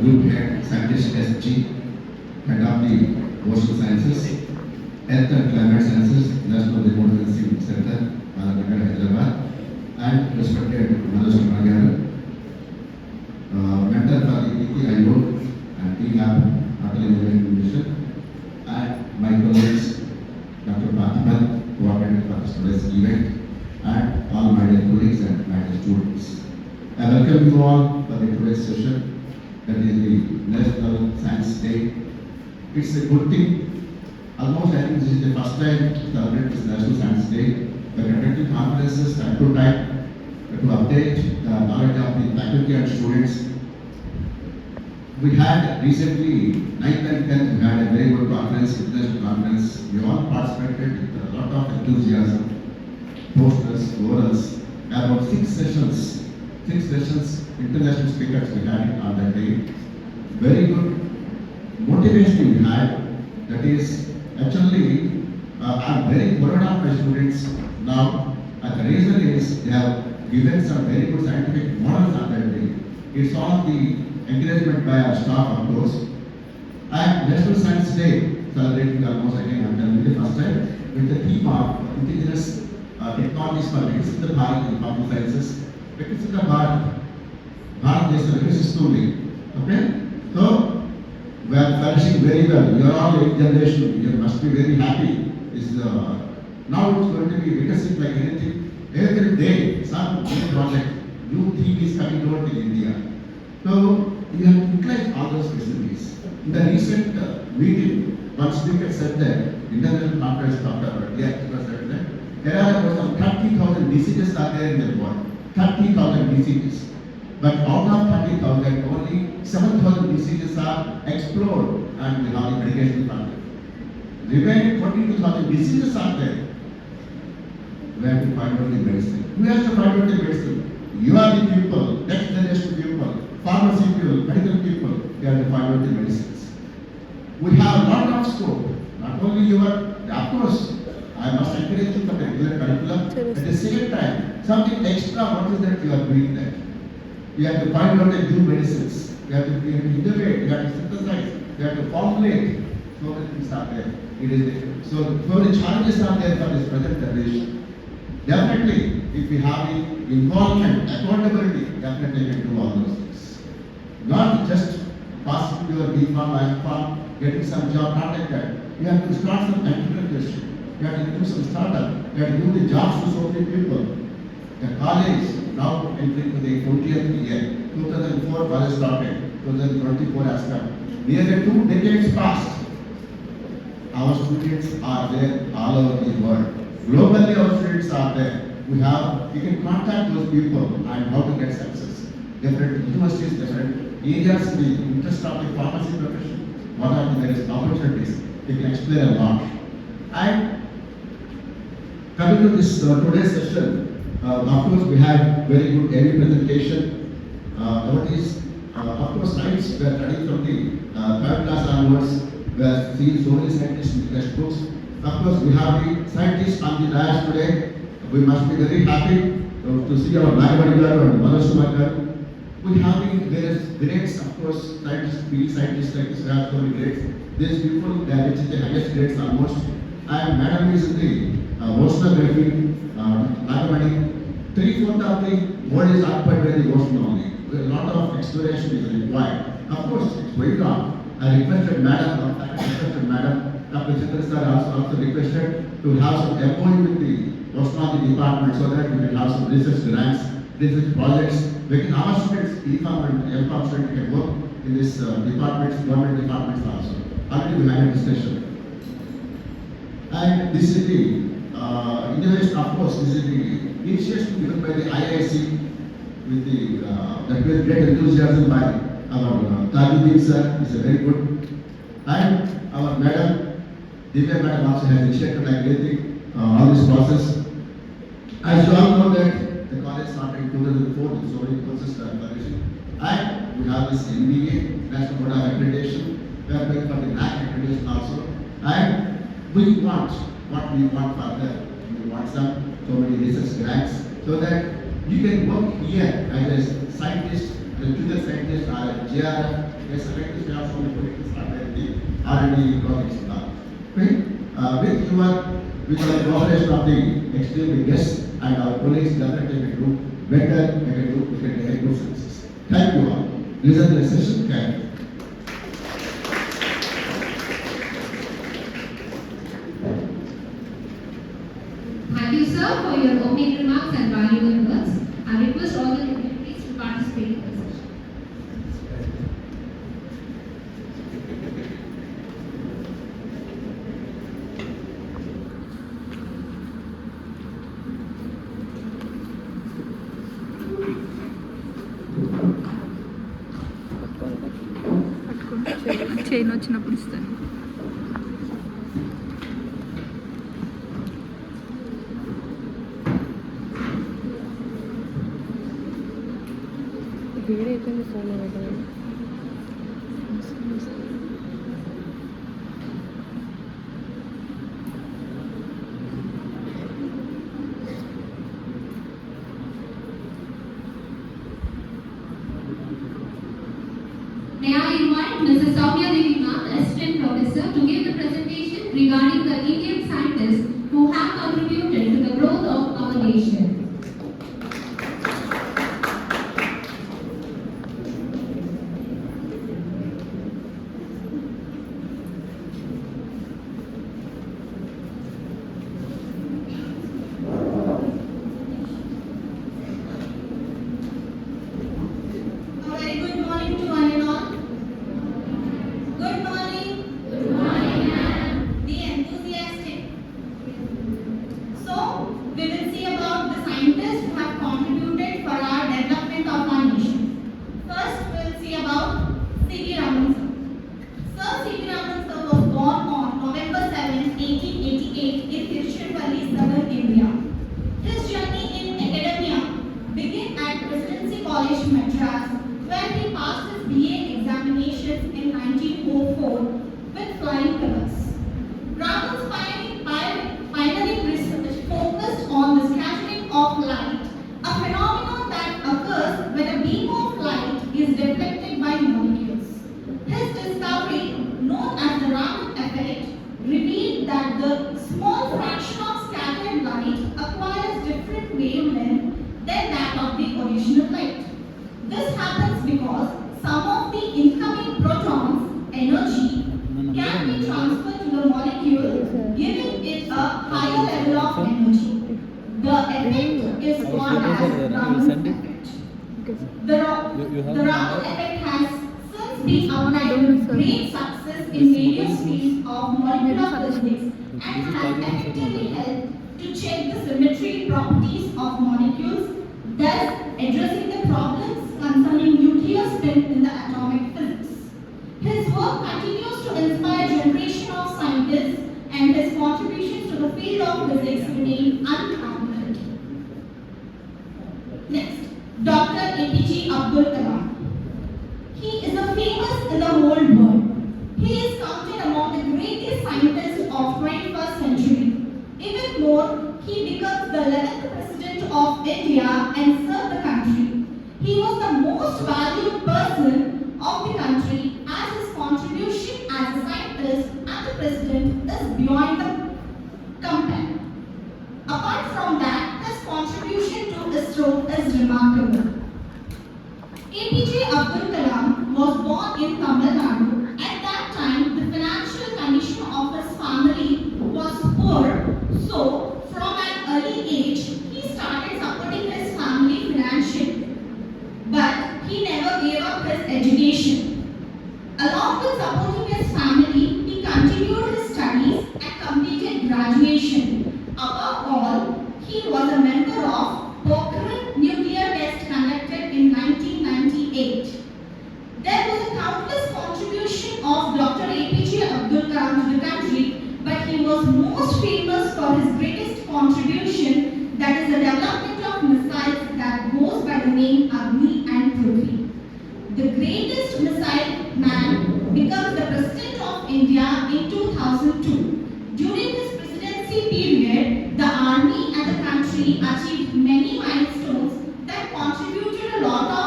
Group Head, Scientist SG, Head of the Ocean Sciences, Earth and Climate Sciences, National Remote Sensing Center, Nagamani, Hyderabad, and respected Malla, Mentor for the ECSA and T-Lab, Hotel Engineering Division, and my colleagues, Dr. Bharat, who attended for today's event, and all my dear colleagues and my dear students. I welcome you all for the today's session, that is the National Science Day. It's a good thing. Almost I think this is the first time to celebrate this National Science Day. We are conducting conferences time to time to update the knowledge of the faculty and students. We had recently, 9th and 10th, we had a very good conference, international conference. We all participated with a lot of enthusiasm, posters, orals, about 6 sessions, international speakers we had on that day. Very good motivation we had. That is, actually, I'm very proud of my students now. And the reason is they have given some very good scientific models on that day. It's all the encouragement by our staff, of course. And National Science Day, celebrating almost again, I'm telling you the first time, with the theme of indigenous technologies for Viksit Barath in Pharma sciences. Viksit Barath, Bharat is a Viksit. Okay? So, we are flourishing very well. You are all young generation. You must be very happy. Now it's going to be Viksit like anything. Every day, some new project, new theme is coming over to India. So, we have utilized all those facilities. In the recent meeting, one speaker said that international conference talked about the experts said that there are about 30,000 diseases are there in the world. 30,000 diseases. But out of 30,000, only 7,000 diseases are explored and we have the medication funded. Remaining 22,000 diseases are there. We have to find out the medicine. Who has to find out the medicine? You are the people, next generation people, pharmaceutical, medical people, they have to find out the medicines. We have a lot of scope. Not only of course, I must encourage you for the regular curriculum. At the same time, something extra, what is that you are doing there? You have to find out the new medicines. You have to innovate, you have to synthesize, you have to formulate. So many things are there. So the challenges are there for this present generation. Definitely, if we have the involvement, accountability, definitely we can do all those things. Not just passing your B.Pharm, I.Pharm, getting some job, not like that. You have to start some entrepreneurship. You have to do some startup. You have to do the jobs to so many people. The college now entering to the 20th year. 2004 college started. 2024 has come. Nearly 2 decades passed. Our students are there all over the world. Globally, our students are there. We can contact those people and how to get success. Different universities, different areas, the interest of the pharmacy profession. What are the various opportunities? They can explain a lot. And coming to this today's session, of course, we had very good early presentation. What is, of course, science, we are studying from the 3rd class onwards. We are seeing so many scientists in the textbooks. Of course, we have the scientists on the dais today. We must be very happy to see our Nagamani and Malla. We have the various grades, of course, scientists, field scientists like this, we have so many grades. These people, they are reaching the highest grades almost. And Madam is in the oceanography, Nagamani. 3/4 of the world is occupied by the ocean only. A lot of exploration is required. Of course, it's going on. I requested Madam, Dr. Chitra sir also requested to have some MOU with the oceanography department so that we can have some research grants, research projects. We can, our students, E.Pharm and L.Pharm students can work in this departments, government departments also. Already we had a discussion. And this is the innovation, of course, this is the initiation given by the IISc with the that with great enthusiasm by our Tajuddin sir, is a very good. And our madam, Divya madam also has initiated like anything, all this process. As you all know that the college started in 2004 with so many courses flourishing. And we have this NBA, National Board of Accreditation. We are going for the NAC accreditation also. And we want what we want further. We want so many research grants so that you can work here as a scientist, the junior scientist are at JRF, a scientist also putting started the R&D projects now. Okay? With the cooperation of the extremely guests and our colleagues, definitely we do better, we can do good services. Thank you all. Listen to the session. Thank you. Thank you, sir, for your opening remarks and valuable words. I request all the dignitaries to participate in the session. Chain వచ్చినప్పుడు ఇస్తాను. వేడైతే phone పెట్టాలి. May I invite Mrs. Soumya Devi Ma'am, Assistant Professor, to give the presentation regarding the Indian scientists who have contributed to the growth of our nation. The Raman effect has since been applied with great success in various fields of molecular physics and has effectively helped to check the symmetry properties of molecules, thus addressing the problems concerning nuclear spin in the atomic physics. His work continues to inspire generation of scientists and his contributions to the field of physics remain unparalleled. Next, Dr. APJ Abdul Kalam. He is a famous in the whole world. He is counted among the greatest scientists of 21st century. Even more, he becomes the 11th President of India and served the country. He was the most valued person of the country as his contribution as a scientist and the President is beyond the compare. Apart from that, his contribution to ISRO is remarkable. APJ Abdul Kalam was born in Tamil Nadu. At that time, the financial condition of his family was poor, so from an early age, he started supporting his family financially. But he never gave up his education. Along with supporting his family, he continued his studies and completed graduation. Above all, he was a member of Pokhran nuclear test conducted in 1998. There was a countless contribution of Dr. APJ Abdul Kalam to the country, but he was most famous for his greatest contribution, that is the development of missiles that goes by the name Agni and Prithvi. The greatest missile man becomes the President of India in 2002. During his presidency period, the army and the country achieved many milestones that contributed a lot of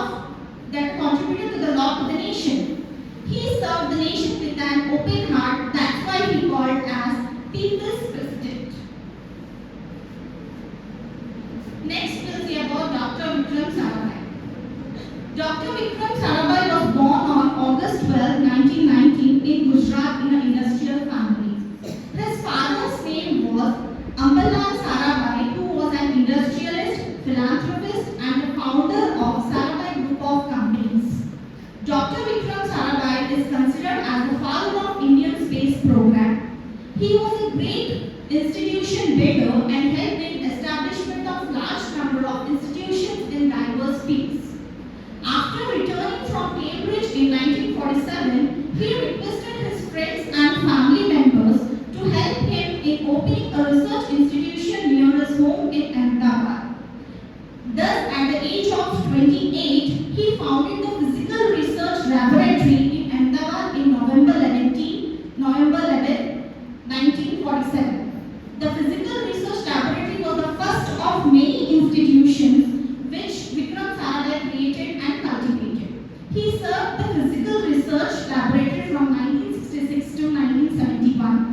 is considered as the father of Indian space program. He was a great institution builder and helped in establishment of large number of institutions in diverse fields. After returning from Cambridge in 1947, he requested his friends and family members to help him in opening a research institution near his home in Ahmedabad. Thus, at the age of 28, he founded the Physical Research Laboratory in Ahmedabad in November 11, 1947. The Physical Research Laboratory was the first of many institutions which Vikram Sarabhai created and cultivated. He served the Physical Research Laboratory from 1966 to 1971.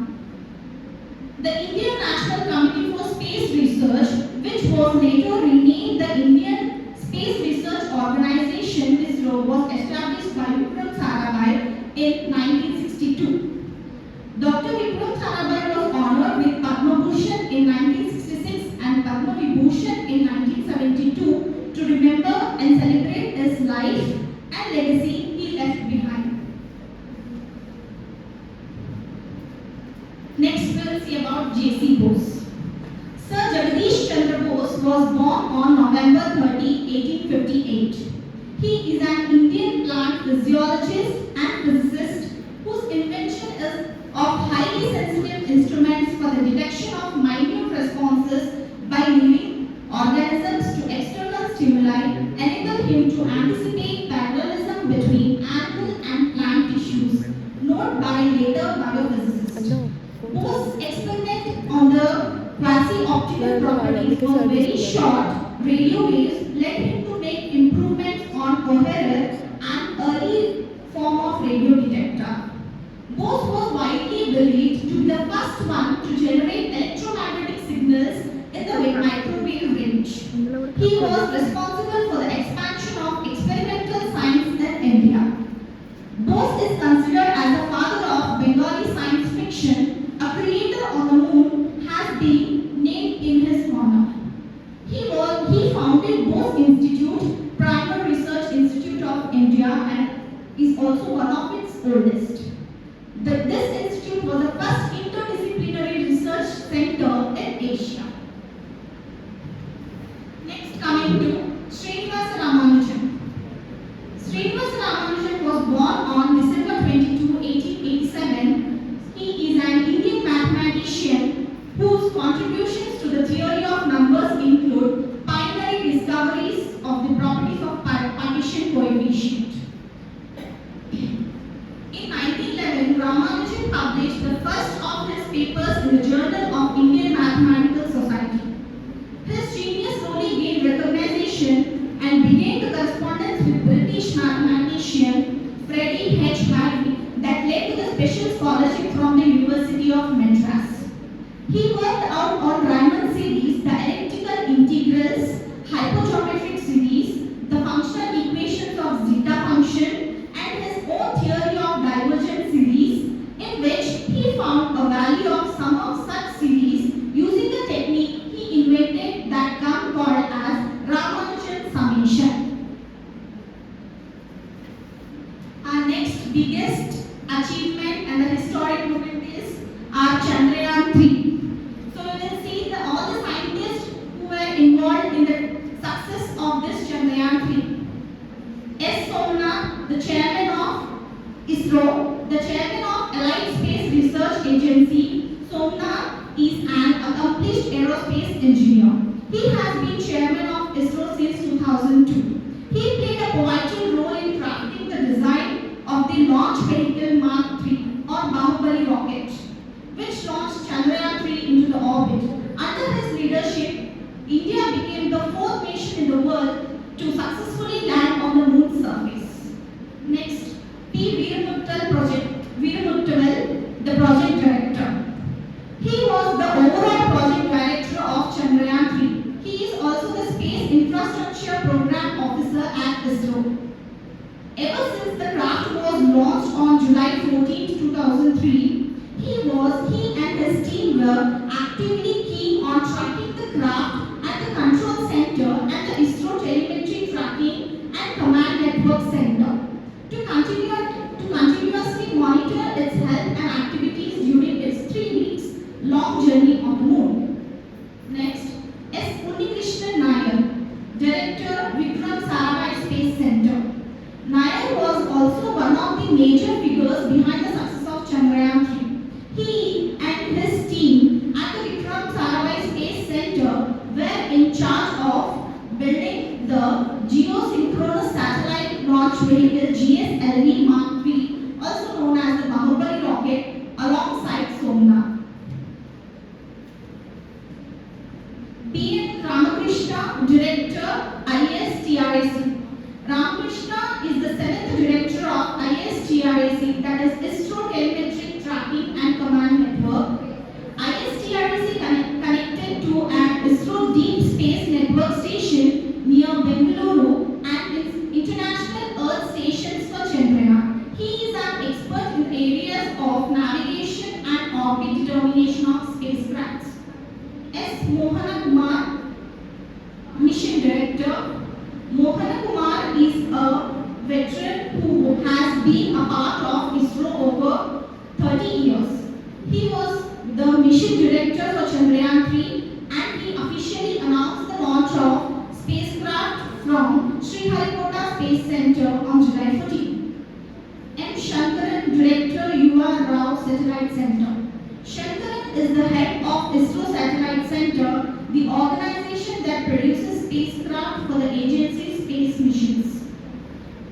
The Indian National Committee for Space Research, which was later renamed the Indian Space Research Organization (ISRO), was established by Vikram Sarabhai in 1962. Dr. Vikram Sarabhai was honored with Padma Bhushan in 1966 and Padma Vibhushan in 1972 to remember and celebrate his life and legacy he left behind. Next we will see about J.C. Bose. Sir Jagadish Chandra Bose was born on November 30, 1858. He is an Indian plant physiologist and physicist whose invention is of highly sensitive instruments for the detection of minute responses by living organisms to external stimuli enable him to anticipate parallelism between animal and plant tissues, noted by later biophysicists. Bose's experiment on the quasi-optical properties of very short radio waves led him to make improvements on coherence and early form of radio detector. Bose was widely believed to be the first one to generate electromagnetic signals in the microwave range. He was responsible for the expansion of experimental science in India. Bose is considered as the father of Bengali science fiction. A creator on the moon has been named in his honor. He founded Bose Institute, Primary Research Institute of India, and is also one of its oldest. This institute was the first interdisciplinary research center in Asia. Next, coming to Srinivasa Ramanujan. Srinivasa Ramanujan was born on December 22, 1887. He is an Indian mathematician whose contributions to the theory of numbers include pioneering discoveries of the properties of partition coefficient. In 1911, Ramanujan published the first of his papers in the Journal of Indian Mathematical Society. His genius slowly gained recognition and began the correspondence with British mathematician Reddy that led to the special scholarship from the University of Madras. He worked out on Riemann series, the elliptical integrals, hypogeometric series, the functional equations of zeta function, and his own theory of divergent series, in which he found a value of sum of such series using a technique he invented that come called as Ramanujan summation. Our next biggest achievement and the historic moment is our Chandrayaan-3. So we will see all the scientists who were involved in the success of this Chandrayaan-3. S. Somnath, the chairman of ISRO, the chairman of Allied Space Research Agency. Somnath is an accomplished aerospace engineer. He has been chairman of ISRO since 2002. He played a pivotal role in crafting the design of the launch vehicle Mark III or Bahubali rocket, which launched Chandrayaan-3 into the orbit. Under his leadership, India became the fourth nation in the world to successfully land on the moon's surface. Next, P. Veeramuthuvel, the project director. He was the overall project director of Chandrayaan-3. He is also the Space Infrastructure Program Officer at ISRO. Ever since the craft was launched on July 14, 2003, he and his team were actively keen on tracking the craft at the control center and the ISRO telemetry tracking and command network center to continuously to monitor its health and activities during its 3 weeks long journey on the moon. Next, S. Unnikrishnan Nair, Director, Vikram Sarabhai Space Center. Nair was also one of the major figures behind the success of Chandrayaan 3. He and his team at the Vikram Sarabhai Space Center were in charge of building the Geosynchronous Satellite Launch Vehicle GSLV Mark III, also known as the Bahubali rocket, alongside Somnath. B. N. Ramakrishna, Director, ISTRAC. Ramakrishna is the 7th Director of ISTRAC, that is ISRO Telemetric Tracking and Command Network. ISTRAC connected to an ISRO Deep Space Network station near Bengaluru and its international Earth stations for Chandrayaan. He is an expert in areas of navigation and orbit determination of spacecrafts. S. Mohana Kumar, Mission Director. Mohana Kumar is a veteran who has been a part of ISRO over 30 years. He was the Mission Director for Chandrayaan 3 and he officially announced the launch of spacecraft from Sriharikota Space Center on July 14. M. Shankaran, Director, UR Rao Satellite Center. Shankaran is the head of ISRO Satellite Center, the organization that produces spacecraft for the agency's space missions.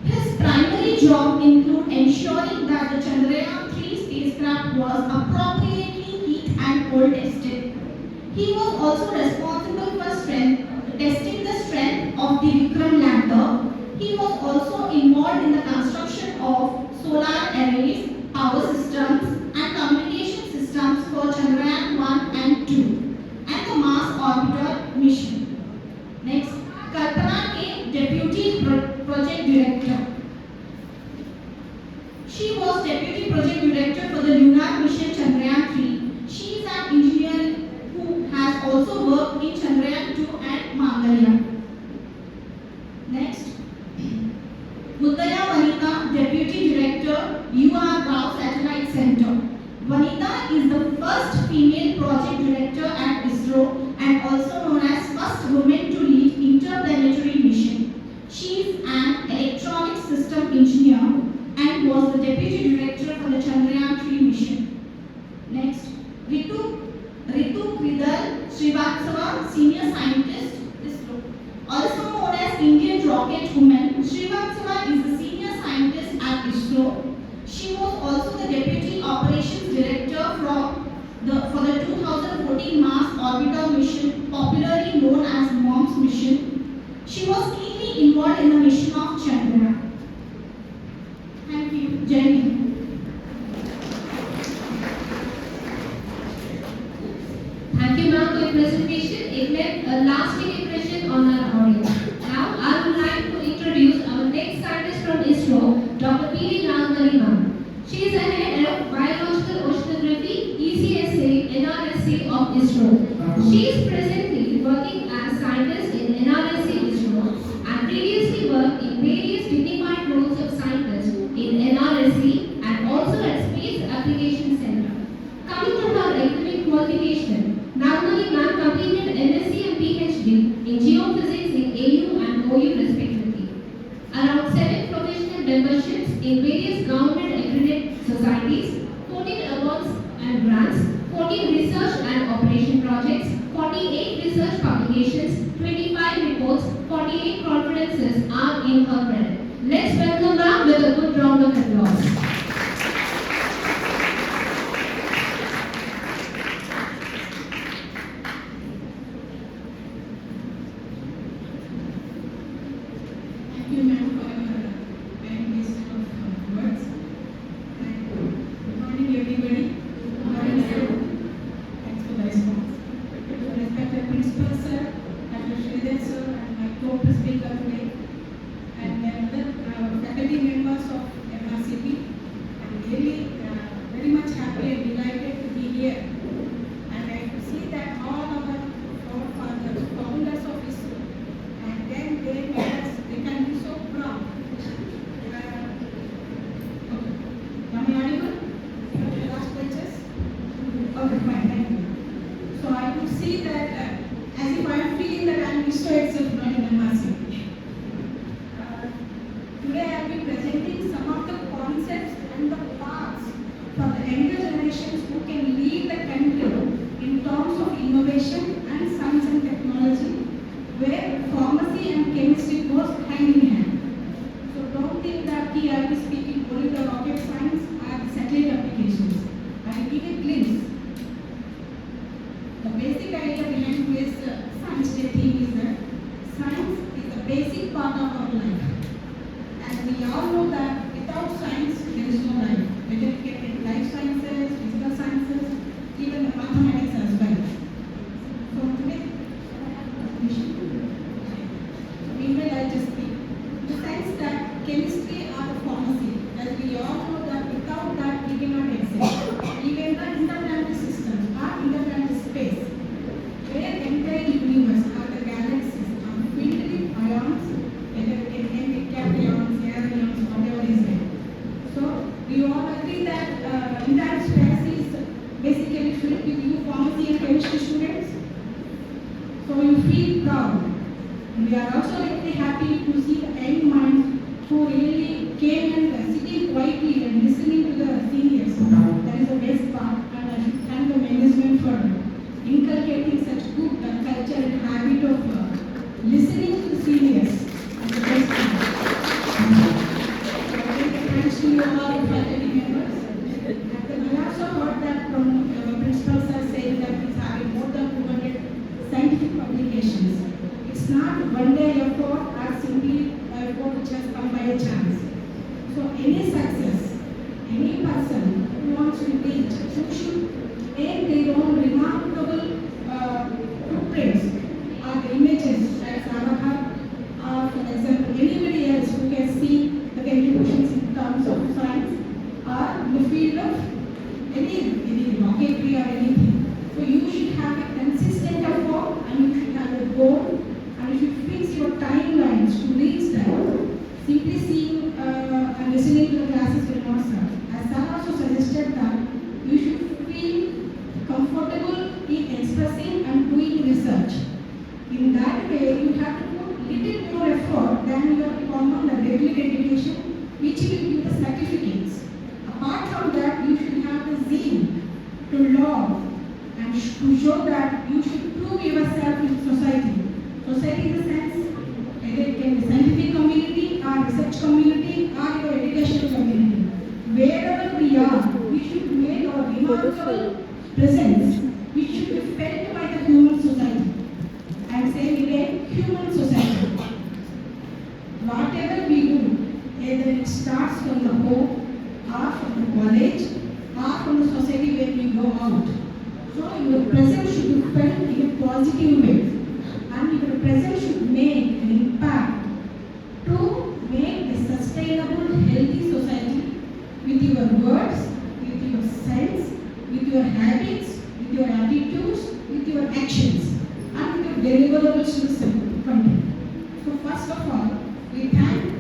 His primary job include ensuring that the Chandrayaan 3 spacecraft was appropriately heat and cold tested. He was also responsible for testing the strength of the Vikram lander. He was also involved in the construction of solar arrays, power systems and communication systems for Chandrayaan 1 and 2 and the Mars Orbiter mission. Next, Kalpana K, Deputy Project Director. She was Deputy Project Director for the Lunar Mission Chandrayaan 3. She is an engineer who has also worked in Chandrayaan 2 and Malla. Next, Mudaya Vanita, Deputy Director, UR Rao Satellite Center. Vanita is the first female project director at ISRO and also known as first woman to lead interplanetary mission. She is an electronic system engineer and was the deputy director for the Chandrayaan 3 mission. Next, Ritu Kridhar Srivatsava, senior scientist, ISRO. Also known as Indian Rocket Woman, Srivatsava is the senior scientist at ISRO. She was also the Deputy Operations Director for the 2014 Mars Orbiter mission, popularly known as MOMS mission. She was keenly involved in the mission of Chandrayaan. Thank you. Jai Hind. Thank you, ma'am, for your presentation. It left a lasting impression on our audience. Now, I would like to introduce our next scientist from ISRO, Dr. P. Nagamani, ma'am. She is the head of Biological Oceanography, ECSA, NRSC of ISRO. She is presently working as scientist in NRSC-ISRO and previously worked in various dignified roles of scientist in NRSC and also at Space Application Center. Coming to her academic qualification, Nagamani ma'am completed MSc and PhD in Geophysics in AU and OU respectively. Around 7 professional memberships in various government accredited societies, 14 awards and grants, 14 research and operation projects, 48 research publications, 25 reports, 48 conferences are in her credit. Let's welcome her with a good round of applause. Thank you, ma'am, for your very nice words. And good morning, everybody. Good morning, sir. Thanks for the response. Respected Principal, sir, Dr. Sridhar, sir, and my co-speaker today, and another faculty members of MRCP, fine, thank you. So I could see that as if I am feeling that I am ISRO itself, not in NRSC. Today I will be presenting some of the concepts and the paths for the younger generations who can lead the country in terms of innovation and science and technology, where pharmacy and chemistry goes hand in hand. So don't think that here I will be speaking only the rocket science and satellite applications. I will give a glimpse. The basic idea behind this science day theme is that science is the basic part of our life. And we all know that without science there is no life. Whether you get in life sciences, physical sciences, even the mathematics as well. So today, meanwhile I just speak. The sense that chemistry or the pharmacy, as we all know that without that we cannot exist. Even the interplanetary systems or interplanetary space, where the entire universe or the galaxies are filled with ions, whether it can be cations, aerions, whatever is there. So we all agree that entire space is basically filled with you pharmacy and chemistry students. So you feel proud. We are also really happy to see the young minds who really came and sitting quietly and listening to the seniors. That is the best part, and I should thank the management for inculcating such good culture and habit of listening to the seniors. That's the best part. Thanks to you all faculty members. And we also heard that from principals are saying that it's having more than 200 scientific publications. It's not one day effort or simply effort which has come by a chance. So any success, any person who wants to reach, who should make their own remarkable footprints or the images as Bharat, or for example anybody else who can see the contributions in terms of science or in the field of any rocketry or anything. So you should have a consistent effort and you should have a goal. And you should fix your timelines to reach that. Simply seeing and listening to the classes will not serve. As Sarah also suggested that you should feel comfortable in expressing and doing research. In that way, you have to put little more effort than your common and regular education, which will give the certificates. Apart from that, you should have the zeal to learn and to show that you should prove yourself in society. Society in the sense, whether it can be scientific community or research community or your educational community. Wherever we are, we should make our remarkable presence, which should be felt by the human society. I am saying again, human society. Whatever we do, either it starts from the home or from the college or from the society where we go out. So your presence should be felt in a positive way. And your presence should make an impact to make a sustainable, healthy society with your words, with your sense, with your habits, with your attitudes, with your actions, and with your deliverables to the country. So first of all, we thank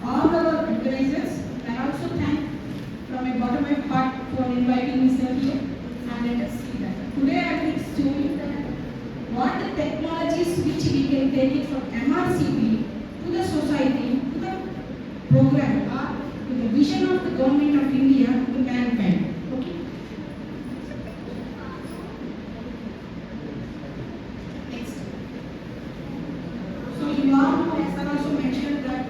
all our advisors and also thank from a bottom of my heart for inviting me here. And let us see that. Today I will show you that what the technologies which we can take it from MRCP to the society, to the program, or to the vision of the government of India to mankind. Okay. Next. So you all know, as I also mentioned, that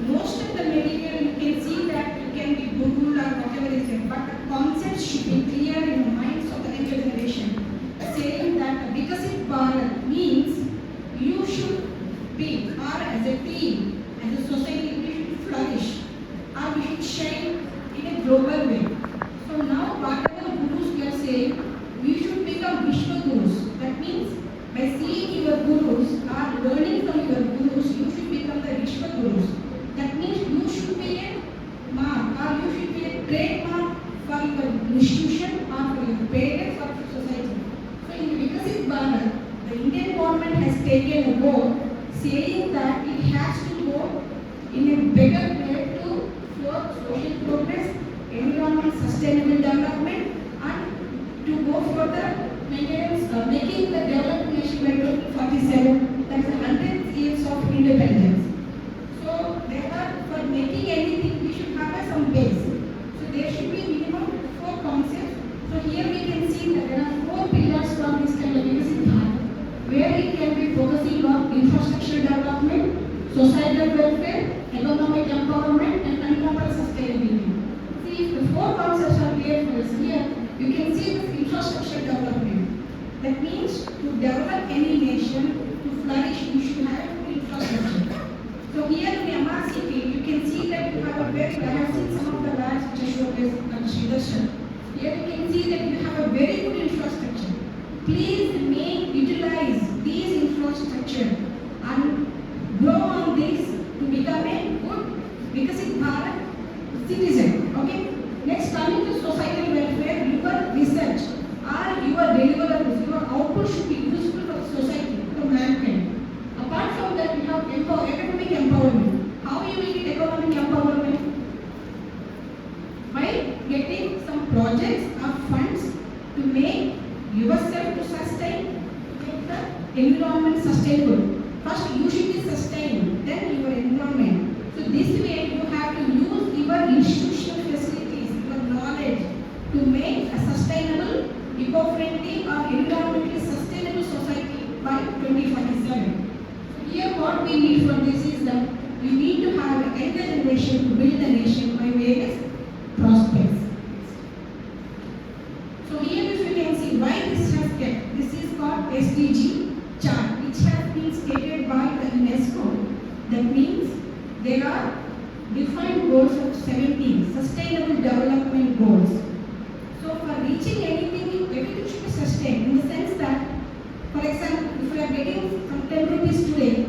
most of the material you can see that it can be Google or whatever is there, but the concepts should be clear in the minds of the younger generation. Saying that Viksit Barath means you should be, or as a team, as a society, we should flourish, or we should shine in a global way. So now, whatever gurus we are saying, we should become Vishwa gurus. That means by seeing your gurus or learning from your gurus, you should become the Vishwa gurus. That means you should be a mark, or you should be a trademark for your institution or for your parents or for society. So in Viksit Barath, the Indian government has taken a vote saying that it has to go in a better way to for social progress, environment, sustainable development, and to go for the maintenance, making the developed nation by 2047, that's 100 years of independence. So there are, for making anything, we should have some base. So there should be minimum 4 concepts. So here we can see that there are 4 pillars from this kind of Viksit Barath, where it can be focusing on infrastructure development, societal welfare, economic empowerment, and environmental sustainability. See, if the 4 concepts are clear for us here, you can see this infrastructure development. That means to develop any nation, to flourish, you should have infrastructure. So here in NRSC, you can see that you have a very, I have seen some of the labs which are showcased on Sridharshan. Here you can see that you have a very good infrastructure. Please utilize these infrastructure and grow on this to become a good Viksit Bharat citizen. Okay. Next, coming to societal welfare, your research or your deliverables, your output should be useful for the society, for mankind. Apart from that, we have economic empowerment. How you will get economic empowerment? By getting some projects or funds to make yourself to sustain, make the environment sustainable. First, you should be sustained, then your environment. So this way, you have to use your institutional facilities, your knowledge to make a sustainable, eco-friendly or environmentally sustainable society by 2047. So here what we need for this is that we need to have a younger generation to build the nation by various prospects. So here if you can see why this has kept, this is called SDG chart, which has been stated by the UNESCO. That means there are defined goals of 17 sustainable development goals. So for reaching anything, everything should be sustained in the sense that, for example, if we are getting some 10 rupees today,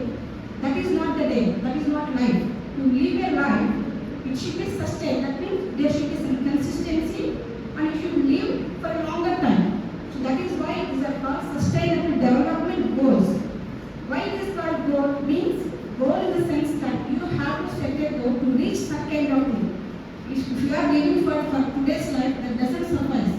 that is not the day, that is not life. To live a life, it should be sustained. That means there should be some consistency and it should live for a longer time. So that is why these are called sustainable development goals. Why it is called goal means goal in the sense that you have to set a goal to reach that kind of thing. If you are living for today's life, that doesn't suffice.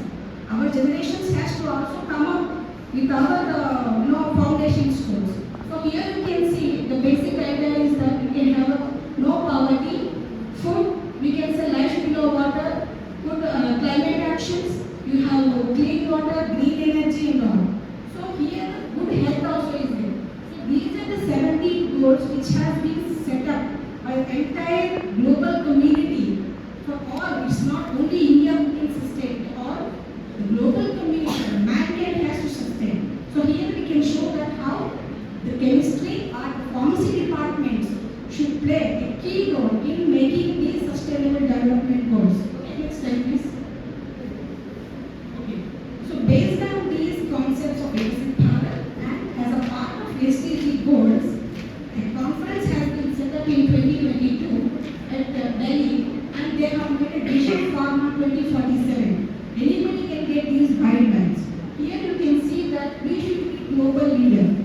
Our generations has to also come up with our foundation stones. So here you can see the basic idea is that you can have no poverty, food, we can say life below water, good climate actions, you have clean water, green energy and all. So here good health also is there. So these are the 17 goals which have been set up by the entire global community for all. It's not only India who can sustain, or the global community, the mankind has to sustain. So here we can show that how the chemistry or the pharmacy departments should play a key role in making these sustainable development goals. Okay, next slide please. Okay. So based on these concepts of Viksit Bharat and as a part of SDG goals, a conference has been set up in 2022 at Delhi, and they have made a vision Pharma 2047. Anybody can get these guidelines. Here you can see that we should be global leader.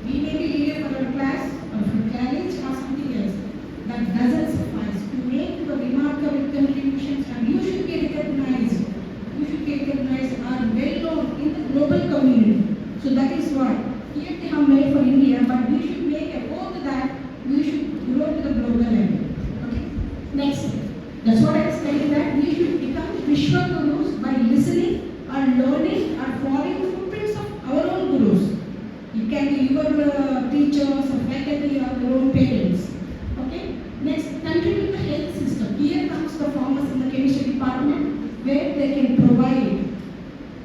We may be leader for our class or for college or something else. That doesn't suffice. To make the remarkable contributions, and you should be recognized. You should be recognized or well known in the global community. So that is what here they have made for India, but we should make a vote that we should grow to the global level. Okay. Next. That's what I was saying, that we should become Vishwa Gurus by listening or learning or following the footprints of our own Gurus. It can be your teachers or faculty or your own parents. Okay. Next, contribute to the health system. Here comes the farmers in the chemistry department, where they can provide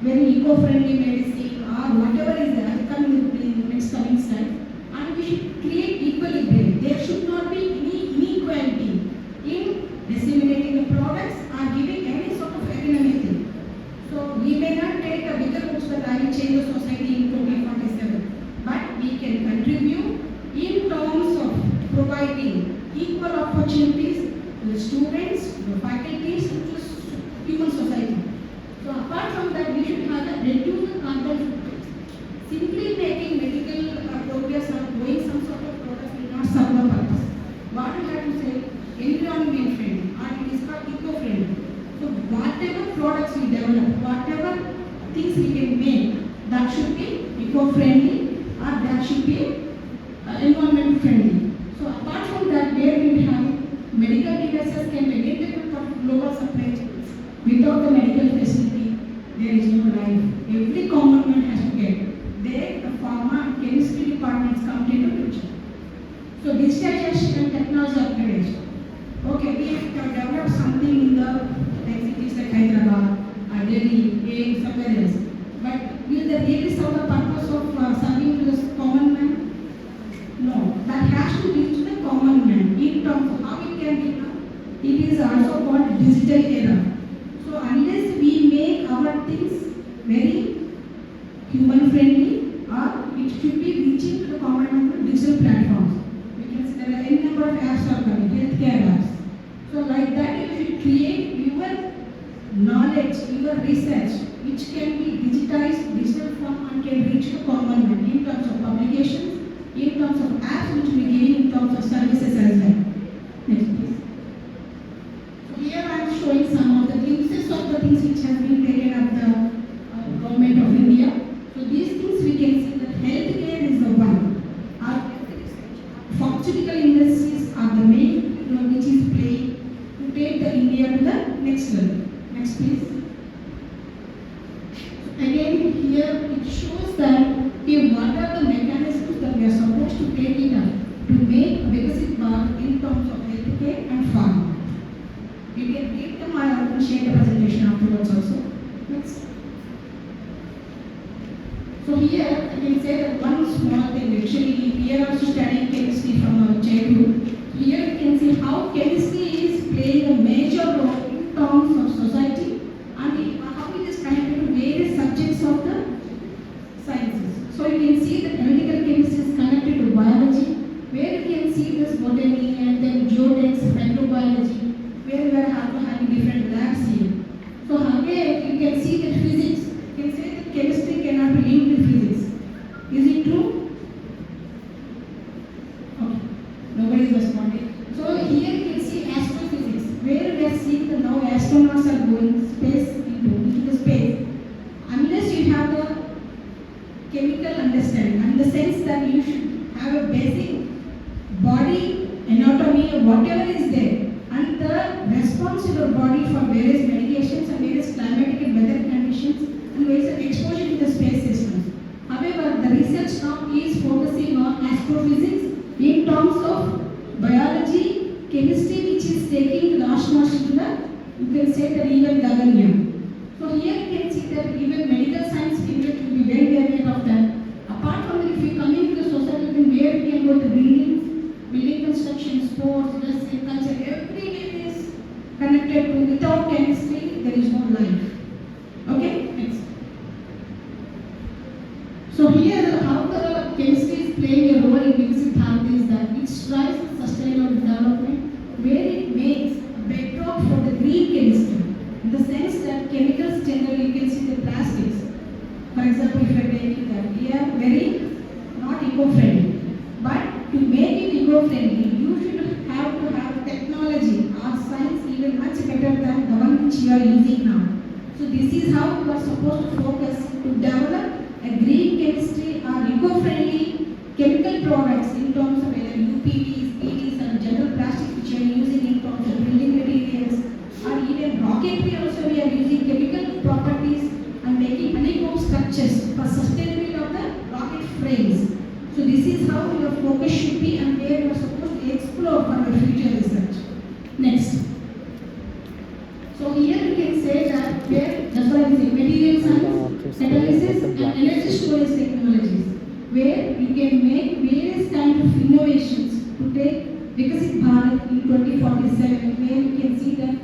very eco-friendly medicine or whatever is there. Coming in the next coming slide. And we should create equilibrium. There should not be any inequality in disseminating the products or giving any sort of economic thing. So we may not take a bigger books that I will change the society in 2047, but we can contribute in terms of providing equal opportunities to the students, to the faculties, to the human society. So apart from that, we should have a reduce the carbon footprint. Simply making medical progress or doing some sort of product will not serve the purpose. What we have to say, environment friendly, or it is called eco-friendly. So whatever products we develop, whatever things we can make that should be eco-friendly or that should be environment friendly. So apart from that, where we have medical devices can be identified for global supply chains. Without the medical facility, there is no life. Every common man has to get. There, the pharma and chemistry departments come into picture. So digitization and technology upgradation. Okay, we have developed something in the cities like Hyderabad, Reddy, somewhere else. But will they really serve the purpose of serving to the common man? No, that has to be to the common man in terms of how it can be done. It is also called digital era. So unless we make our things very human friendly, or it should be reaching to the common man through digital platforms. We can see there are any number of apps are coming, healthcare apps. So like that you should create your knowledge, your research, which can be digitized, digital form and can reach the common man in terms of publications, in terms of apps which we give in terms of services as well. Next please. So here I am showing some of the glimpses of the things which have been taken up the government of India. So these things we can see that healthcare is the one. Our pharmaceutical industries are the main role which is playing to take the India to the next level. Next please. Again here it shows that what are the mechanisms that we are supposed to take it up to make Viksit Barath in terms of healthcare and pharma. You can read them, I will share the presentation afterwards also. Next. So here I can say that one small thing, actually we are also studying chemistry from our childhood. Here you can see how chemistry is playing a major role in terms of society and how it is connected to various subjects of the sciences. So you can see that analytical chemistry is connected to biology, where you can see this botany and then geodetics, microbiology, where we are having different labs here. So again you can see that physics, you can say that chemistry cannot be linked with physics. Is it true? Okay, nobody is responding. So here you can see astrophysics, where we are seeing that now astronauts are going into the space. Unless you have the chemical understanding, and the sense that you should have a basic body anatomy or whatever is there, and the response of your body for various medications and various climatic and weather conditions and various exposure to the space systems. However, the research now is focusing on astrophysics in terms of biology, chemistry, which is taking the astronauts to the, you can say that even Nagamani. So here you can see that even medical science people will be very aware of that. Apart from that, if you come into the society, then where we can go to buildings, building construction, sports, industry, culture, everything is connected to. Without chemistry, there is no life. Okay, next. So here, how the chemistry is playing a role in Viksit Barath is that it strives for sustainable development, where it makes a bedrock for the green chemistry. In the sense that chemicals generally, you can see the plastics. For example, if you are taking that, they are very not eco-friendly. But to make it eco-friendly, you should have to have technology or science even much better than the one which you are using now. So this is how you are supposed to focus to develop a green chemistry or eco-friendly chemical products in terms of either UPVs, PVs and general plastics which you are using in terms of building materials, or even rocketry also we are using chemical properties and making honeycomb structures for sustainability of the rocket frames. So this is how your focus should be and where you are supposed to explore for your future research. Next. So here you can say that where that's why I say material science, catalysis and energy storage technologies, where you can make various kinds of innovations to take Viksit Barath in 2047, where you can see that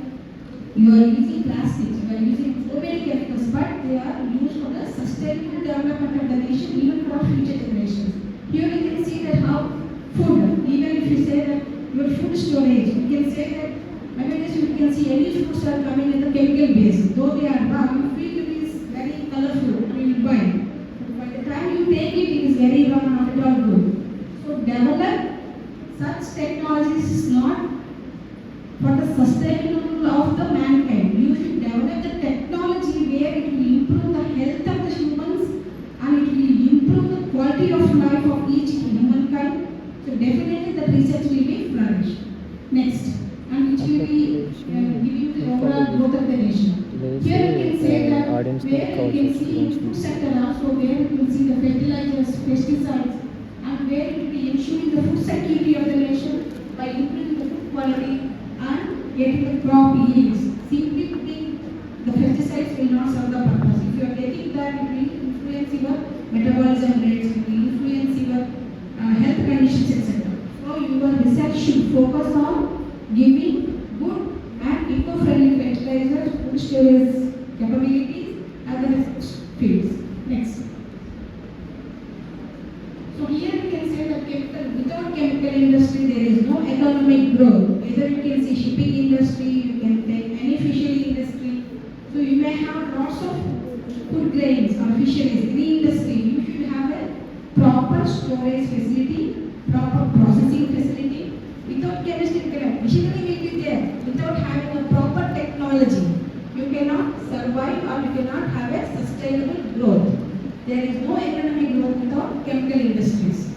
you are using plastics, you are using so many chemicals, but they are used for the sustainable development of the nation, even for future generations. Here you can see that how food, even if you say that your food storage, you can say that nowadays you can see any foods are coming in the chemical base. Though they are raw, you feel it is very colorful and you buy. But by the time you take it, it is very raw, not at all good. So develop such technologies is not for the sustainable of the mankind. You should develop the technology where it will improve the health Here you can say that audience where you can see in food sector also where you can see the fertilizers, pesticides, and where it will be ensuring the food security of the nation by improving the food quality and getting the crop yields. Simply putting, the pesticides will not serve the purpose. If you are taking that, it will influence your metabolism rates, it will influence your health conditions, etc. So your research should focus on giving good and eco-friendly fertilizers, food storage capabilities, and the research fields. Next. So here you can say that without chemical industry there is no economic growth. Either you can see shipping industry, you can take any fishery industry. So you may have lots of food grains or fisheries, any industry. You should have a proper storage facility, proper processing facility. Without chemistry, machinery will be there. Without having a proper technology, you cannot survive or you cannot have a sustainable growth. There is no economic growth without chemical industries.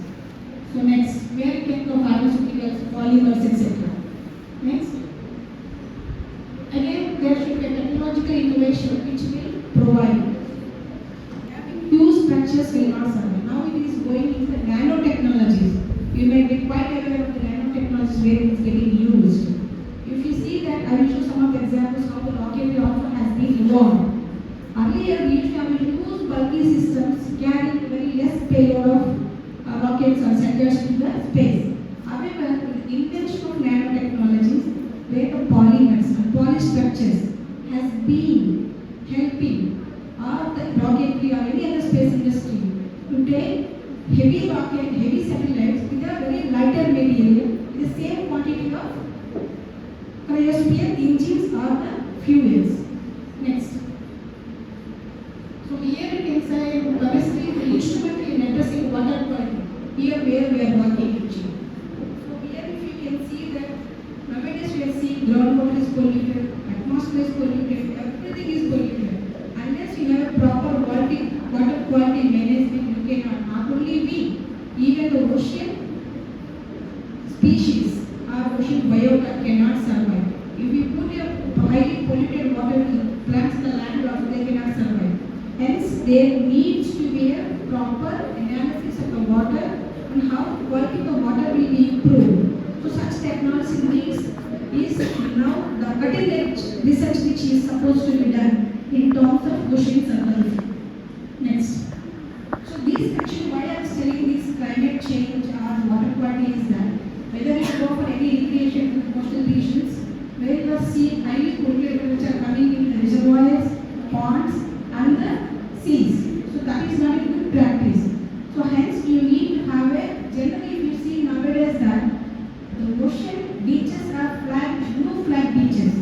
So next, where you can go pharmaceuticals, polymers, etc. Next. Again, there should be a technological innovation which will provide. Huge structures will not survive. Now it is going into nanotechnologies. You may be quite aware of the nanotechnologies where it is getting used. If you see that, I will show some of the examples how the rocket also has been evolved. Earlier, we used to have huge bulky systems carrying very less payload of rockets or satellites to the space. However, with the invention of nanotechnologies, where the polymers and polystructures has been helping the rocketry or any other space industry to take heavy rocket, heavy satellites with a very lighter material with the same quantity of cryosphere engines or the fuels. Next. So here you can say chemistry, the instrument in addressing water quality. Here where we are working actually. So here if you can see that nowadays we are seeing groundwater is polluted, atmosphere is polluted, everything is polluted. Unless you have a proper water quality management, you cannot. Not only we, even the ocean species or ocean biota cannot survive. If we put a highly polluted water plants in the land, also they cannot survive. Hence, there needs to be a proper analysis of the water and how the quality of the water will be improved. So such technology needs is now the cutting edge research which is supposed to be done in terms of ocean circulation. Next. So this actually why I am telling this climate change or water quality is that whether you go for any recreation to coastal regions where you are seeing highly polluted which are coming in the reservoirs, ponds and the seas. So that is not a good practice. So hence you need to have a, generally if you see nowadays that the ocean beaches are blue flag beaches.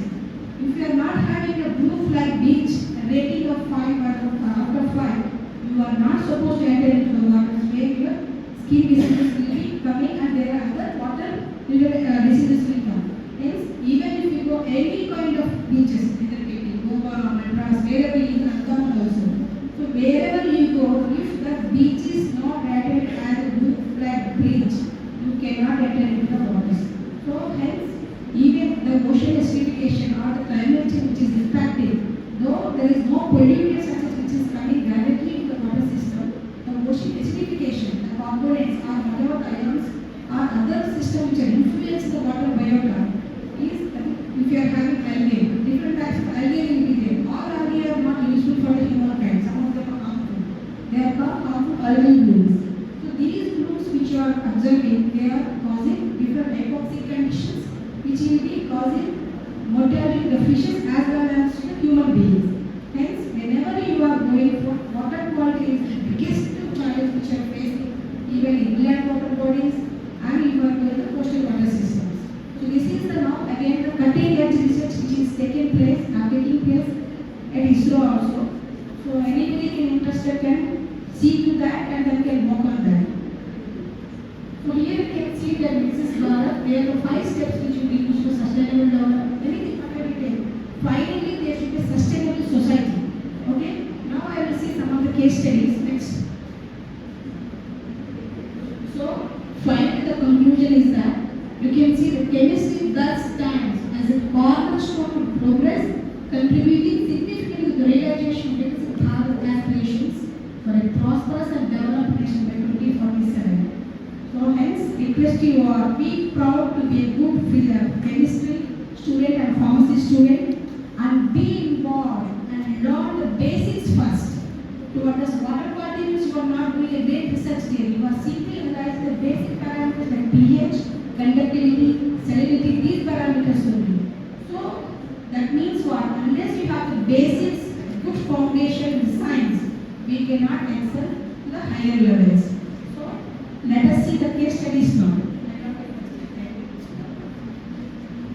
If you are not having a blue flag beach, a rating of 5 out of 5, you are not supposed to enter into the waters where your skin diseases will be coming and there are other water diseases will come. Hence, even if you go any kind of beaches, whether it be Goa or Madras, wherever you can come also. So wherever you go, if the beach is not rated as a blue flag beach, you cannot enter into the waters. So hence, even the ocean acidification or the climate change which is impacting, though there is no polluted substance which is coming directly into the water system, the ocean acidification, the components or whatever ions or other systems which are influencing the water biota is if you are having algae, different types of algae will be there. All algae are not useful for the humankind, some of them are harmful. They are called harmful algal blooms. So these blooms which you are observing, they are causing different hypoxic conditions which will be causing mortality of the fishes as well as the human beings. Hence, whenever you are going for water quality is the biggest challenge which you are facing, even inland water bodies and you are going to coastal water systems. So this is the now again the cutting edge research which is taking place at ISRO also. So anybody can interested can see to that and then can work on that. So here you can see that Viksit Barath, there are the 5 steps which will be used for sustainable development. Anything whatever it is. Finally, there should be a sustainable society. Okay. Now I will see some of the case studies. Next. So finally, the conclusion is that you can see that chemistry thus stands as a cornerstone of progress, contributing significantly request you all, be proud to be a good chemistry student and pharmacy student and be involved and learn the basics first. To understand water quality means you are not doing a great research there. You are simply analyzing the basic parameters like pH, conductivity, salinity, these parameters only. So that means what? Unless you have the basics, good foundation in science, we cannot excel to the higher levels. So let us see the case studies now.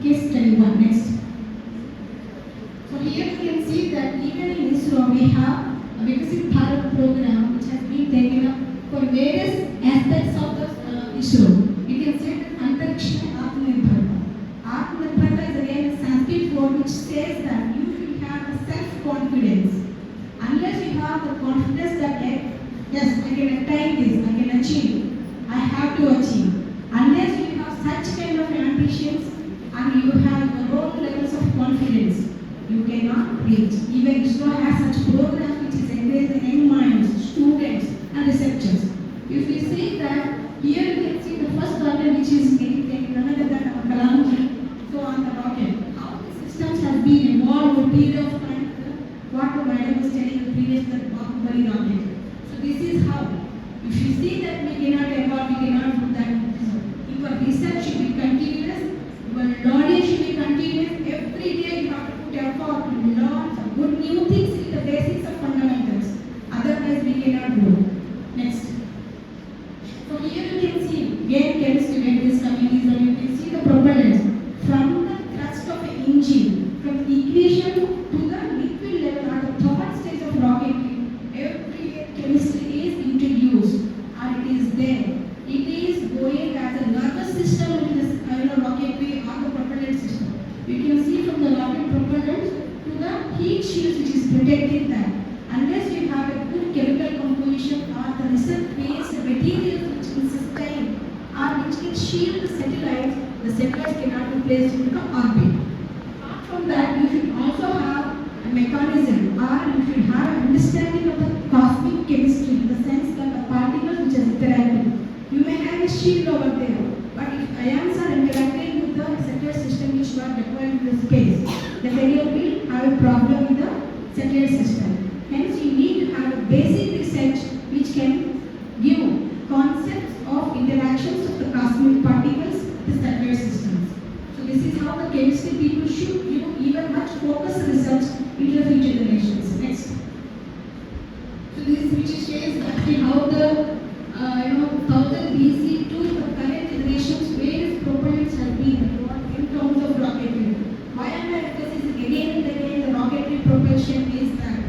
Case study 1 next. So here you can see that even in ISRO we have a Viksit Barath program which has been taken up for various aspects of the ISRO. You can say that Antariksha Atmanirbharta. Atmanirbharta is again a Sanskrit word which says that you should have a self-confidence. Unless you have the confidence that yes, I can attain this, I can achieve, I have to achieve. Unless you have such kind of ambitions and you have your own levels of confidence, you cannot reach. Even ISRO has such programs which is encouraging young minds, students and researchers. If you see that here you can see the first button which is getting taken none other than our Kalamji. So on the rocket, how the systems have been evolved over a period of time, what the madam was telling the previous Nagamani rocket. So this is how. If you see that we cannot evolve, we cannot do that. Your research should be continuous, your learning should be continuous. Every day you have to put effort to learn some good new things in the basics of fundamentals. Otherwise we cannot grow. Next. So here you can see again chemistry when it is coming is you can see the propellants from the thrust of an engine, from the ignition to the liquid level at the third stage of rocketry. Every year chemistry is introduced and it is there. It is going as a nervous system in this rocketry or the propellant system. You can see from the rocket propellants to the heat shields which is protecting that. Unless you have a good chemical composition or the research-based materials which can sustain or which can shield the satellites cannot be placed into the orbit. Apart from that, you should also have a mechanism or you should have an understanding of the cosmic chemistry in the sense that the particles which are interacting. You may have a shield over there, but if ions are interacting with the satellite system which you are deploying in the space, then you will have a problem with the satellite system. Hence, you need to have a basic research which can give concepts of interactions of the cosmic particles with the satellite systems. So this is how the chemistry people should even much focused research into the future generations. Next. So this which shows actually how the 1000 BC to the current generations various propellants have been involved in terms of rocketry. Why am I emphasizing again and again the rocketry propulsion is that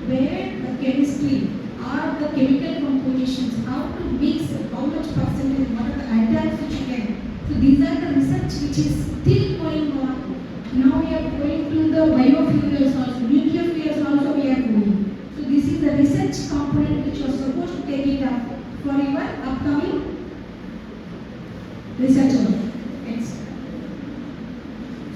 where the chemistry or the chemical compositions, how to mix, how much percentage, what are the atoms which you get. So these are the research which is still going on. Now we are going to the biofuels also, nuclear fuels also we are going. So this is the research component which you are supposed to take it up for your upcoming research work. Next.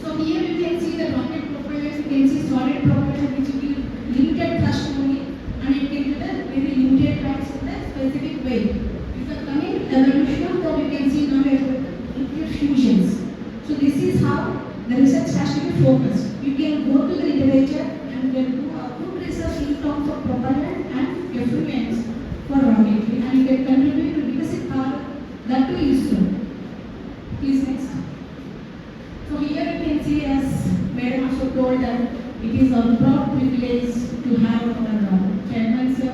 So here you can see the rocket propellants, you can see solid propellant which will limited thrust only and it can do the very limited times in the specific way. If the coming evolution, then you can see now nuclear fusions. So this is how the research has to be focused. You can go to the literature and then do a good research in terms of propellant and effluents for rocketry and you can contribute to Viksit Barath that to ISRO. Please next. So here you can see as Madam also told that it is our proud privilege to have our chairman sir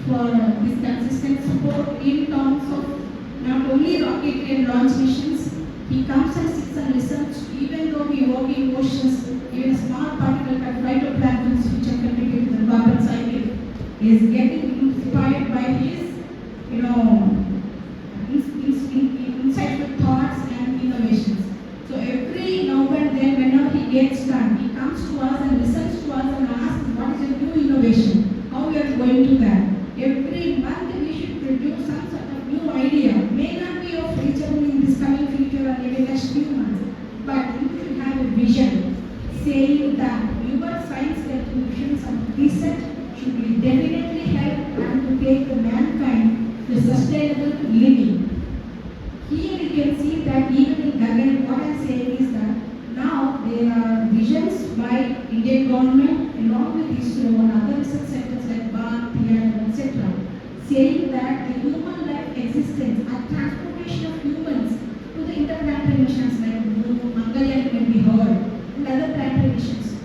for this consistent support in terms of not only rocketry and launch missions. He comes and sits and listens even though we work in oceans, even a small particle like phytoplanktons which are contributed to the carbon cycle is getting inspired by his insightful thoughts and innovations. So every now and then whenever he gets done, he comes to us and listens to us and asks what is a new innovation, how we are going to that. Every month we should produce some sort of new idea, may not be of reachable in this coming future or maybe next few months, but you should have a vision saying that your science contributions and research should be definitely help and to take the mankind to sustainable living. Here Indian government along with ISRO and other research centers like Bharat, etc., saying that the human life existence and transportation of humans to the interplanetary missions like Moon, Mangalyaan can be heard, and other planetary missions.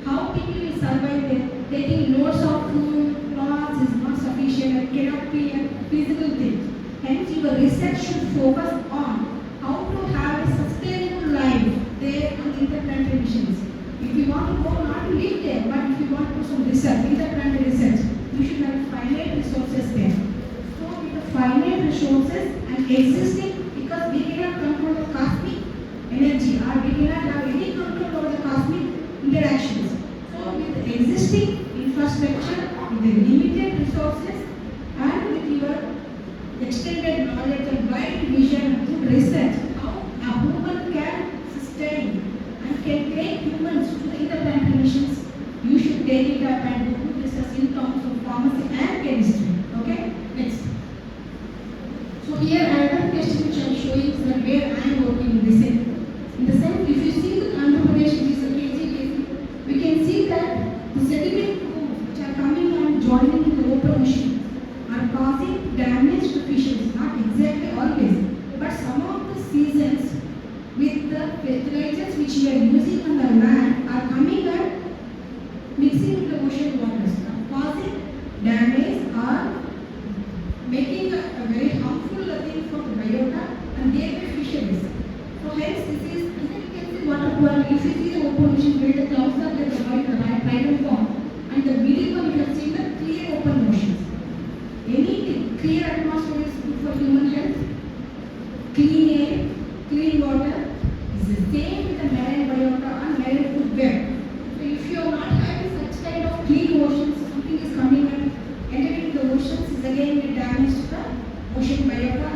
How people will survive there? Taking loads of food, clothes is not sufficient and cannot be a feasible thing. Hence, your research should focus on how to have a sustainable life there on the interplanetary missions. If you want to go, not to live there, but if you want to do some research, interplanetary research, you should have finite resources there. So, with the finite resources and existing, because we cannot control the cosmic energy or we cannot have any control over the cosmic interactions. So, with the existing infrastructure, with the limited resources, and with your extended knowledge and wide vision and good research, how a human can sustain and can take humans to the interplanetary missions, you should take it up and do good research in terms of pharmacy and chemistry. Okay? Next. So here I have a question which I am showing is that where I am working in this end. In the sense, if you see the Andhra Pradesh, which is a KG, we can see that the sediment plumes which are coming and joining in the open ocean are causing damage to fishes, not exactly always, but some of the seasons with the fertilizers which we are using on the land are coming and mixing with the ocean waters, causing damage or making a very harmful thing for the biota and thereby fisheries. So hence this is, you can see water quality. If you see the open ocean where the clouds are there, the tidal form, and the middle one you can see the clear open oceans. Anything, clear atmosphere is good for human health, clean air, clean water is the same with the marine biota and marine food web. So if you are not having such kind of clean oceans, something is coming and entering the oceans is again a damage to the ocean biota,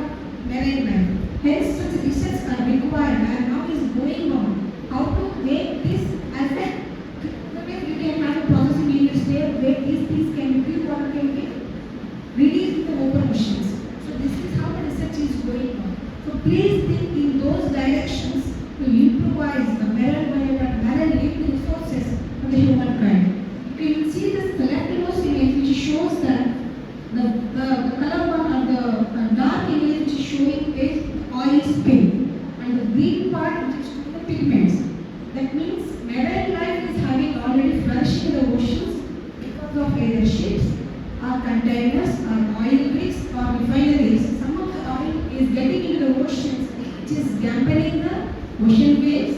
marine life. Hence such research are required and now is going on. How to make this as a, you can have a processing units there where these things can be, pure water can be released in the open oceans. So this is how the research is going on. So please think in those directions to improvise the marine biota, marine living resources for the humankind. You will see this, the leftmost image which shows that the color one or the dark image which is showing is oil spill and the green part which is showing the pigments. That means marine life is having already flourished in the oceans because of either ships or containers or oil rigs or refineries. Some of the oil is getting into the oceans which is dampening the ocean waves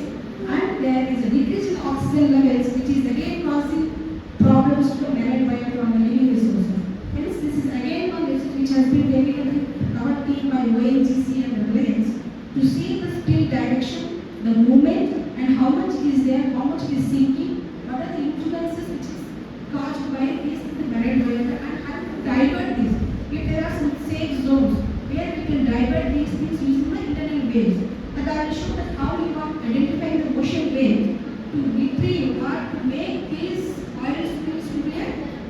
and there is a decrease in oxygen levels which is again causing problems to the marine biota and the living resources. Hence this is again one which has been taken our team by ONGC and the Reliance to see the spill direction, the movement and how much is there, how much is sinking, what are the influences which is caused by this in the marine biota and how to divert this. If there are some safe zones where we can divert these things using the internal waves. And I will show that how we can identify the ocean wave to retrieve or to make these oil spills to be a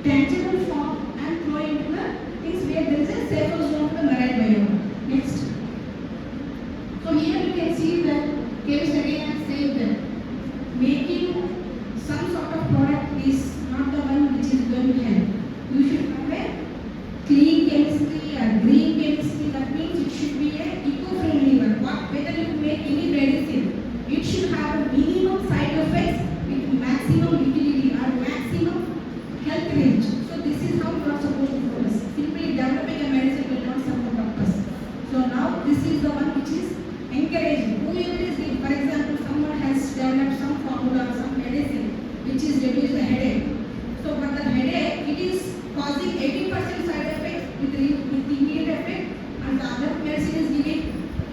tangible form and throw into the things where there is a safer zone for the marine biota. Next. So here you can see that chemist again has said that making some sort of product is not the one which is going to help. You should have a clean chemistry or green chemistry. That means it should be a eco-friendly one. Whether you make any medicine, it should have a minimum side effects with maximum utility or maximum health range. So this is how you are supposed to focus. Simply developing a medicine will not serve the purpose. So now this is the one which is encouraging. Whoever is in, for example, someone has developed some formula or some medicine which is reduce the headache. So but the headache, it is causing 80% side effects with immediate effect and the other medicine is giving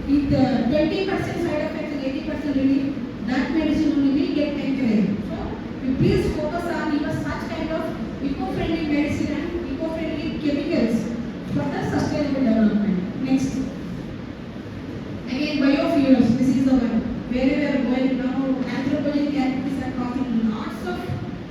with 20% side effects and 80% relief. That medicine only will get encouraged. So you please focus on even such kind of eco-friendly medicine and eco-friendly chemicals for the sustainable development. Next. Again, biofuels. This is the one. Where we are going now, anthropogenic activities are causing lots of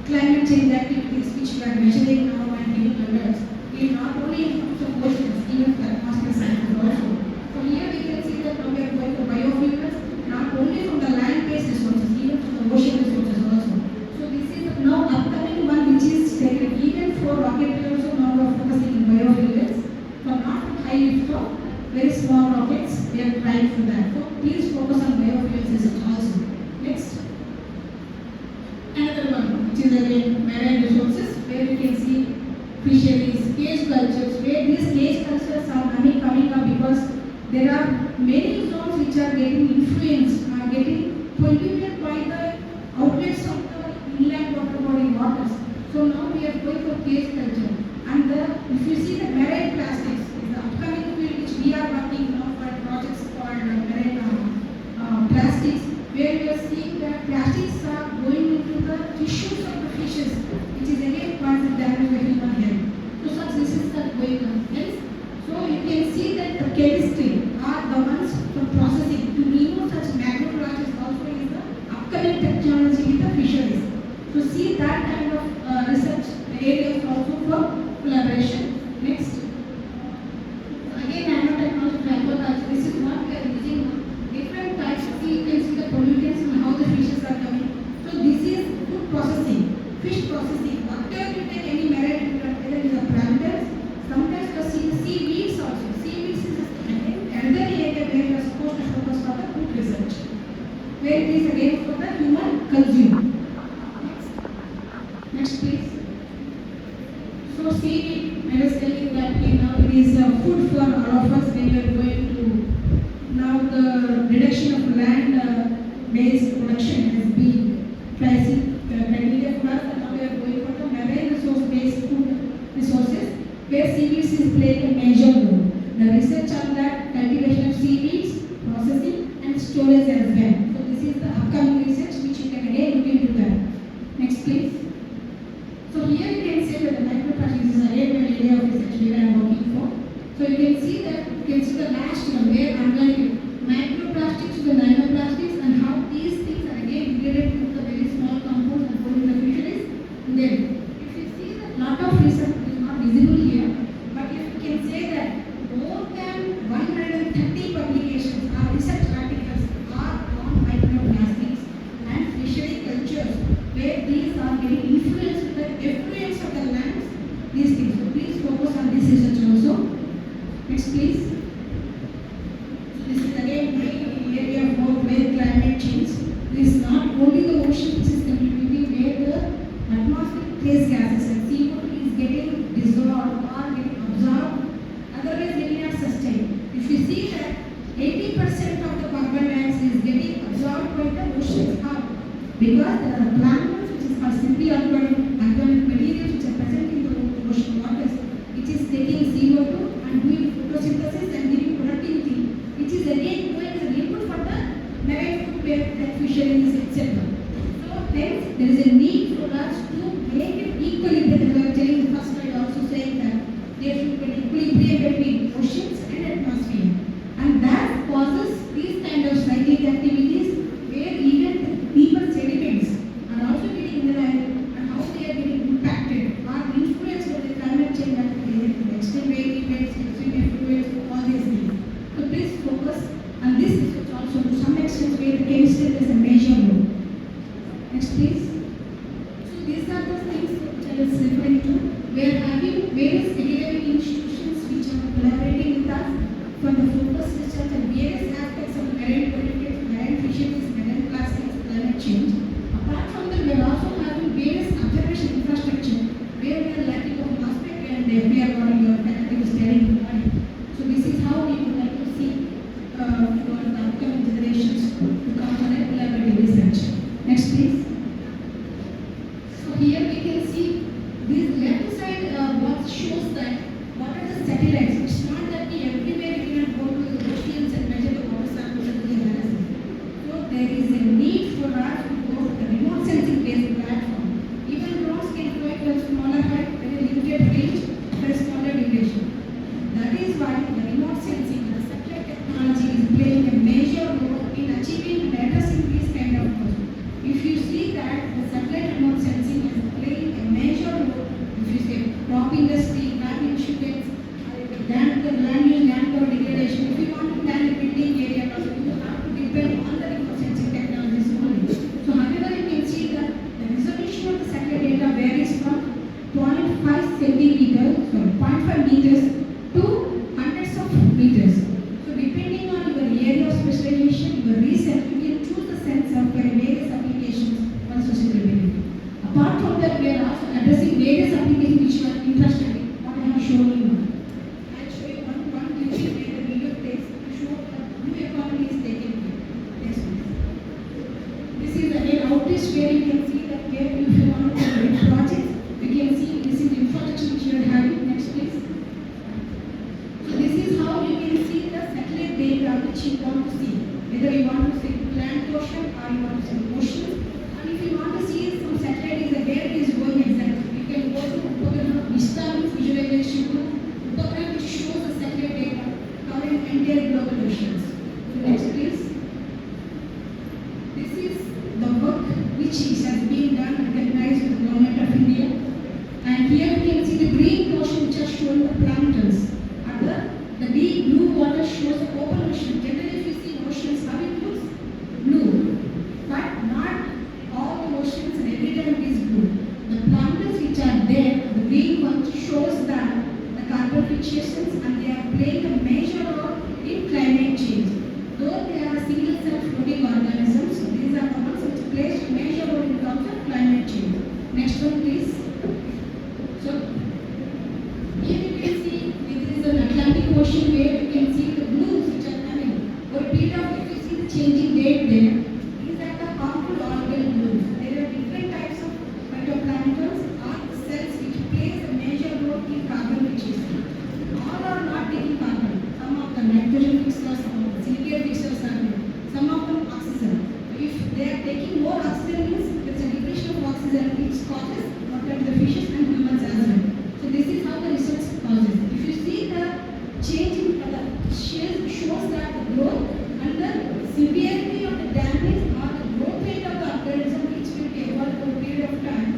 climate change activities which we are measuring now and giving alerts. Not only in terms of oceans, even for atmosphere sciences also. So here we can see that now we are going for biofuels, not only from the land-based resources, even from the ocean resources also. So this is the small rockets, we are trying for that. So please focus on biofuels research also. Next. Another one, which is again marine resources, where you can see fisheries, cage cultures, where these cage cultures are coming up because there are many zones which are getting influenced, are getting polluted by the outlets of the inland water body waters. So now we are going for cage culture. And if you see the marine plastics, is the upcoming field which we are working now for projects called marine plastics, where we are seeing that plastics are going into the tissues of the fishes, which is again causes damage to human health. So such diseases are going on. Yes? So you can see that the chemistry are the ones for processing to remove such macroplastics also is the upcoming technology with the fisheries. So see that kind of research areas also for collaboration. Next. Again, nanotechnology for aquaculture. This is what we are using different types. See, you can see the pollutants and how the fishes are coming. So this is food processing, fish processing. Whatever you take any marine, whether it is a parameters, sometimes you see the seaweeds also. Seaweeds is another area where you are supposed to focus for the food research, where it is again for the human consume. Next please. So seaweed, I was telling that now it is food for all of us when we are going to, now the reduction of land based production has been criteria for us, and now we are going for the marine resource based food resources, where seaweeds is playing a major role. The research on that, cultivation of seaweeds, processing and storage as well. So this is the upcoming research which you can again look into that. Next please. So here you can see that the microplastics is again an area of research where I am working for. So you can see that, you can see the last one where I am going microplastics to the nanoplastics and how these things are again related to the very small compounds and going in the fisheries. And then if you see that lot of research is not visible here, but if you can say that more than 130 publications or research articles are on microplastics and fishery cultures, where these are getting influenced with the effluents of the lands, these things. So please focus on this research also. Next please. So this is again my area of work where climate change. This is not only the ocean which is contributing, where the atmospheric trace gases and CO2 is getting dissolved or getting absorbed, otherwise they cannot sustain. If you see that 80% of the carbon dioxide is getting absorbed by the oceans. How? Because there are planets which is called simply organic materials which are present in the ocean waters, which is taking CO2 and doing photosynthesis and giving productivity, which is again going as an input for the marine food web and fisheries, etc. So hence there is a need for us to make it equilibrium. I was telling the first slide also saying that there should be an equilibrium between oceans and atmosphere, and that causes these kind of cyclic activities where even deeper sediments are also getting mineralized, and how they are getting impacted or influenced by the climate change that is the extreme rain events, extreme effluents, all these things. So please focus on this research also to some extent where the chemistry plays a major role. Next please. So these are the things which I was referring to. We are having various academic institutions which are collaborating with us for the focus research and various aspects of marine pollutants, marine fisheries, marine plastics, climate change. Apart from that, we are also having various observation infrastructure where we are lacking of mass spec and we are calling your faculty was telling you about it. So this is how we would like to see for the upcoming generations to come on a collaborative research. Next please. So here we can see this left side what shows that what are the satellites. It's not that we everywhere we cannot go to the oceans and measure the water samples and do the analysis. So there is a need for us to go for the remote sensing based platform. Even drones can fly to a smaller height, very limited range, for a smaller duration. That is why the remote sensing, the satellite technology is playing a major role in achieving and addressing these kind of goals. If you see that the satellite remote sensing is playing a major role, if you say crop industry, crop insurance, land use, land cover degradation, if you want to plan a building area, also you have to depend on the remote sensing technologies only. So however you can see that the resolution of the satellite data varies from 0.5 meters to hundreds of meters. So we are also addressing various applications which you are interested in. What I have shown you. I'll show you one glitch where the video plays to show that new economy is taking place. Yes, please. This is the main outreach where you can see that where if you want to make projects, you can see this is the infrastructure which you are having. Next, please. So this is how you can see the satellite data which you want to see. Whether you want to see land portion or you want to see ocean. And if you want to see some satellite is where it is going exactly, you can go to Upagana Vista visualization to Upagana which shows the satellite data covering entire global oceans. So next, please. This is the work which has been done and recognized with the government of India. And here you can see the green portion which are showing the planktons. And the deep blue water shows the open ocean. Generally, if you see oceans, how it looks? Blue. But not all the oceans and every time it is blue. The planktons which are there, the green one shows that the carbon fixations and they are playing a major role in climate change. Though they are single cell floating organisms, these are the ones which play a major role in terms of climate change. Next one, please. So, here you can see this is an Atlantic Ocean where you can see the blues which are coming. For a period of, if you see the changing date there, these are the harmful algal blooms. There are different types of phytoplanktons or cells which plays a major role in carbon fixation. All are not taking carbon. Some of them nitrogen fixers, some of them silicate fixers are there. Some of them oxygen. If they are taking more oxygen means there is a depletion of oxygen which causes mortality of the fishes and humans as well. So this is how the research causes. If you see the change in the shows that the growth and the severity of the damage or the growth rate of the organism which will be evolved over a period of time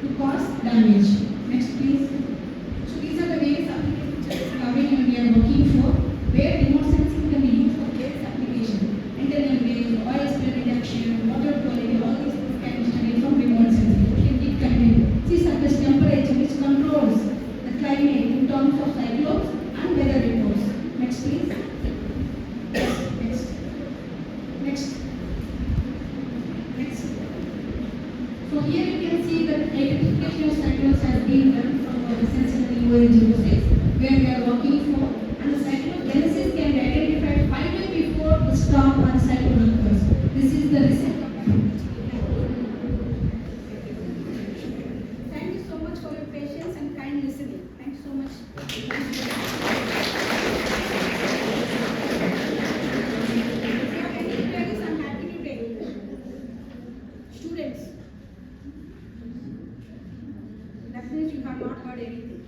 to cause damage. Next, please. So these are the various applications which are covering and we are working for, where remote sensing can be used for various applications. Internal range, oil spill reduction, water quality, all these things can be studied from remote sensing. You can keep content. See surface temperature which controls the climate in terms of cyclones and weather reports. Next, please. Next. Next. Next. So here you can see that identification of cyclones has been done from the sensing UAG06, where we are working for, and the cyclone genesis can be identified 5 days before the storm or the cyclone occurs. This is the recent. Thank you so much for your patience and kind listening. Thank you so much. If you have any queries, I'm happy to take. Students, that means you have not heard anything.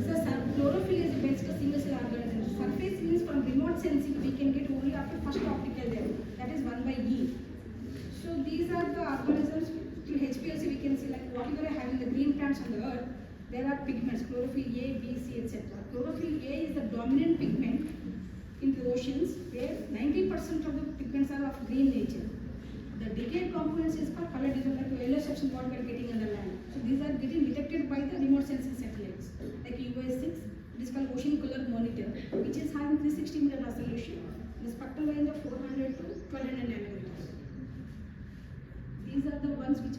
So, chlorophyll is based on single cell organism. Surface means from remote sensing we can get only after first optical level. That is 1 by E. So these are the organisms. In HPLC we can see like whatever are having the green plants on the earth, there are pigments, chlorophyll A, B, C, etc. Chlorophyll A is the dominant pigment in the oceans where 90% of the pigments are of green nature. The decayed components is for color different, like yellow section what we are getting on the land. So these are getting detected by the remote sensing satellites like UAS6. It is called Ocean Color Monitor, which is having 360 meter resolution. The spectral range of 400 to 1200 nanometers. These are the ones which